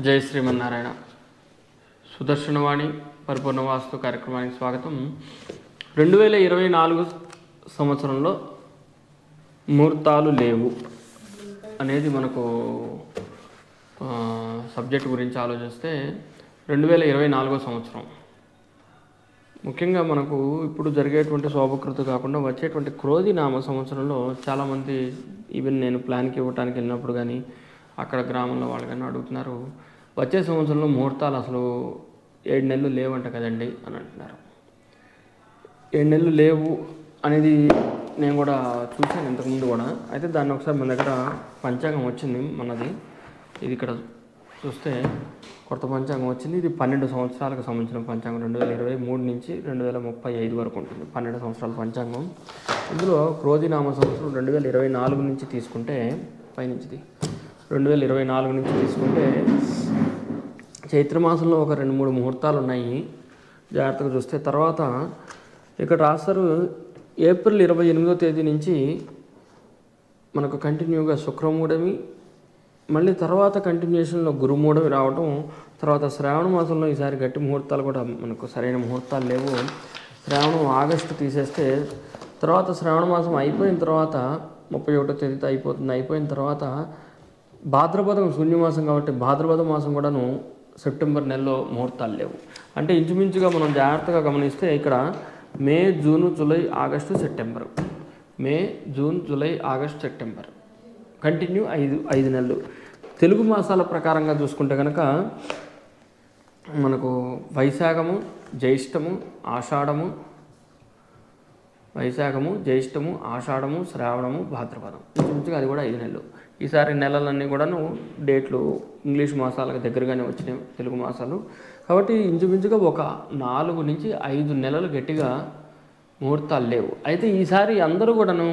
జై శ్రీమన్నారాయణ. సుదర్శనవాణి పరిపూర్ణ వాస్తు కార్యక్రమానికి స్వాగతం. 2024 సంవత్సరంలో ముహూర్తాలు లేవు అనేది మనకు సబ్జెక్ట్ గురించి ఆలోచిస్తే 2024 సంవత్సరం ముఖ్యంగా మనకు ఇప్పుడు జరిగేటువంటి శోభకృతి కాకుండా వచ్చేటువంటి క్రోధి నామ సంవత్సరంలో చాలామంది ఈవెన్ నేను ప్లాన్కి ఇవ్వడానికి వెళ్ళినప్పుడు కానీ అక్కడ గ్రామంలో వాళ్ళు కానీ అడుగుతున్నారు, వచ్చే సంవత్సరంలో ముహూర్తాలు అసలు 7 నెలలు లేవంట కదండి అని అంటున్నారు. 7 నెలలు లేవు అనేది నేను కూడా చూశాను ఇంతకుముందు కూడా. అయితే దాన్ని ఒకసారి మన దగ్గర పంచాంగం వచ్చింది మనది. ఇది ఇక్కడ చూస్తే కొత్త పంచాంగం వచ్చింది. ఇది 12 సంవత్సరాలకు సంబంధించిన పంచాంగం. 2023 నుంచి 2035 వరకు ఉంటుంది 12 సంవత్సరాల పంచాంగం. ఇందులో క్రోధినామ సంవత్సరం 2024 నుంచి తీసుకుంటే పైనుంచిది 2024 నుంచి తీసుకుంటే చైత్రమాసంలో ఒక 2-3 ముహూర్తాలు ఉన్నాయి జాగ్రత్తగా చూస్తే. తర్వాత ఇక్కడ రాస్తారు ఏప్రిల్ 28వ తేదీ నుంచి మనకు కంటిన్యూగా శుక్రమూఢమి, మళ్ళీ తర్వాత కంటిన్యూషన్లో గురుమూఢమి రావటం, తర్వాత శ్రావణ మాసంలో ఈసారి గట్టి ముహూర్తాలు కూడా మనకు సరైన ముహూర్తాలు లేవు. శ్రావణం ఆగస్టు తీసేస్తే తర్వాత శ్రావణ మాసం అయిపోయిన తర్వాత 31వ తేదీతో అయిపోతుంది. అయిపోయిన తర్వాత భాద్రపదం శూన్యమాసం కాబట్టి భాద్రపద మాసం కూడాను సెప్టెంబర్ నెలలో ముహూర్తాలు లేవు. అంటే ఇంచుమించుగా మనం జాగ్రత్తగా గమనిస్తే ఇక్కడ May, June, July, August, September, May, June, July, August, September continue 5 నెలలు. తెలుగు మాసాల ప్రకారంగా చూసుకుంటే కనుక మనకు వైశాఖము, జ్యేష్ఠము, ఆషాఢము, ఆషాఢము, శ్రావణము, భాద్రపదం ఇంచుమించుగా అది కూడా 5 నెలలు. ఈసారి నెలలన్నీ కూడాను డేట్లు ఇంగ్లీష్ మాసాలకు దగ్గరగానే వచ్చినాయి తెలుగు మాసాలు కాబట్టి ఇంచుమించుగా ఒక 4 నుంచి 5 నెలలు గట్టిగా ముహూర్తాలు లేవు. అయితే ఈసారి అందరూ కూడాను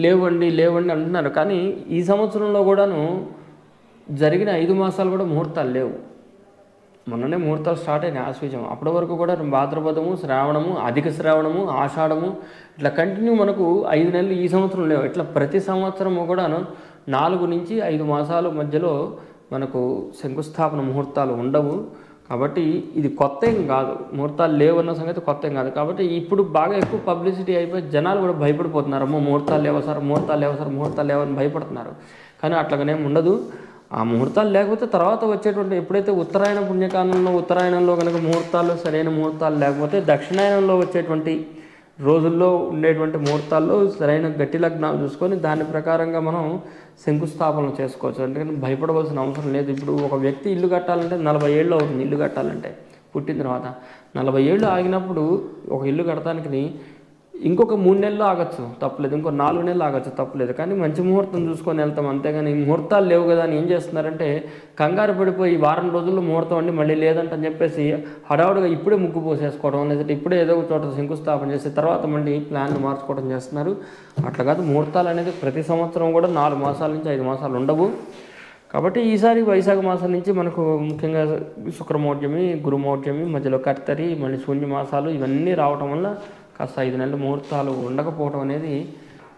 లేవండి అంటున్నారు. కానీ ఈ సంవత్సరంలో కూడాను జరిగిన 5 మాసాలు కూడా ముహూర్తాలు లేవు. మొన్ననే ముహూర్తాలు స్టార్ట్ అయినాయి ఆశ్వీజం. అప్పటి వరకు కూడా భాద్రపదము, శ్రావణము, అధిక శ్రావణము, ఆషాఢము ఇట్లా కంటిన్యూ మనకు 5 నెలలు ఈ సంవత్సరం లేవు. ఇట్లా ప్రతి సంవత్సరము కూడాను 4 నుంచి 5 మాసాల మధ్యలో మనకు శంకుస్థాపన ముహూర్తాలు ఉండవు. కాబట్టి ఇది కొత్త ఏం కాదు, ముహూర్తాలు లేవన్న సంగతి కొత్త ఏం కాదు. కాబట్టి ఇప్పుడు బాగా ఎక్కువ పబ్లిసిటీ అయిపోయి జనాలు కూడా భయపడిపోతున్నారు. అమ్మో ముహూర్తాలు లేవని భయపడుతున్నారు. కానీ అట్లాగనేం ఉండదు. ఆ ముహూర్తాలు లేకపోతే తర్వాత వచ్చేటువంటి ఎప్పుడైతే ఉత్తరాయణ పుణ్యకాలంలో ఉత్తరాయణంలో కనుక ముహూర్తాలు సరైన ముహూర్తాలు లేకపోతే దక్షిణాయనంలో వచ్చేటువంటి రోజుల్లో ఉండేటువంటి ముహూర్తాల్లో సరైన గట్టి లగ్నాలు చూసుకొని దాని ప్రకారంగా మనం శంకుస్థాపనలు చేసుకోవచ్చు. అందుకని భయపడవలసిన అవసరం లేదు. ఇప్పుడు ఒక వ్యక్తి ఇల్లు కట్టాలంటే 40 ఏళ్ళు అవుతుంది. ఇల్లు కట్టాలంటే పుట్టిన తర్వాత 40 ఏళ్ళు ఆగినప్పుడు ఒక ఇల్లు కట్టడానికి ఇంకొక 3 నెలలు ఆగచ్చు తప్పలేదు, ఇంకో 4 నెలలు ఆగచ్చు తప్పలేదు. కానీ మంచి ముహూర్తం చూసుకొని వెళ్తాం. అంతేగాని ముహూర్తాలు లేవు కదా అని ఏం చేస్తున్నారంటే కంగారు పడిపోయి వారం రోజుల్లో ముహూర్తం అండి మళ్ళీ లేదంటని చెప్పేసి హడావుడిగా ఇప్పుడే ముగ్గు పోసేసుకోవడం, లేదంటే ఇప్పుడే ఏదో ఒక చోట శంకుస్థాపన చేసి తర్వాత మళ్ళీ ప్లాన్లు మార్చుకోవడం చేస్తున్నారు. అట్లా కాదు, ముహూర్తాలు అనేది ప్రతి సంవత్సరం కూడా 4 మాసాల నుంచి 5 మాసాలు ఉండవు. కాబట్టి ఈసారి వైశాఖ మాసం నుంచి మనకు ముఖ్యంగా శుక్రమౌఢ్యమి, గురుమౌఢ్యమి, మధ్యలో కర్తరి, మళ్ళీ శూన్య మాసాలు ఇవన్నీ రావటం వల్ల కాస్త 5 నెలలు ముహూర్తాలు ఉండకపోవడం అనేది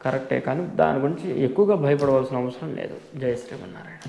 కరెక్టే. కానీ దాని గురించి ఎక్కువగా భయపడవలసిన అవసరం లేదు. జై శ్రీమన్నారాయణ.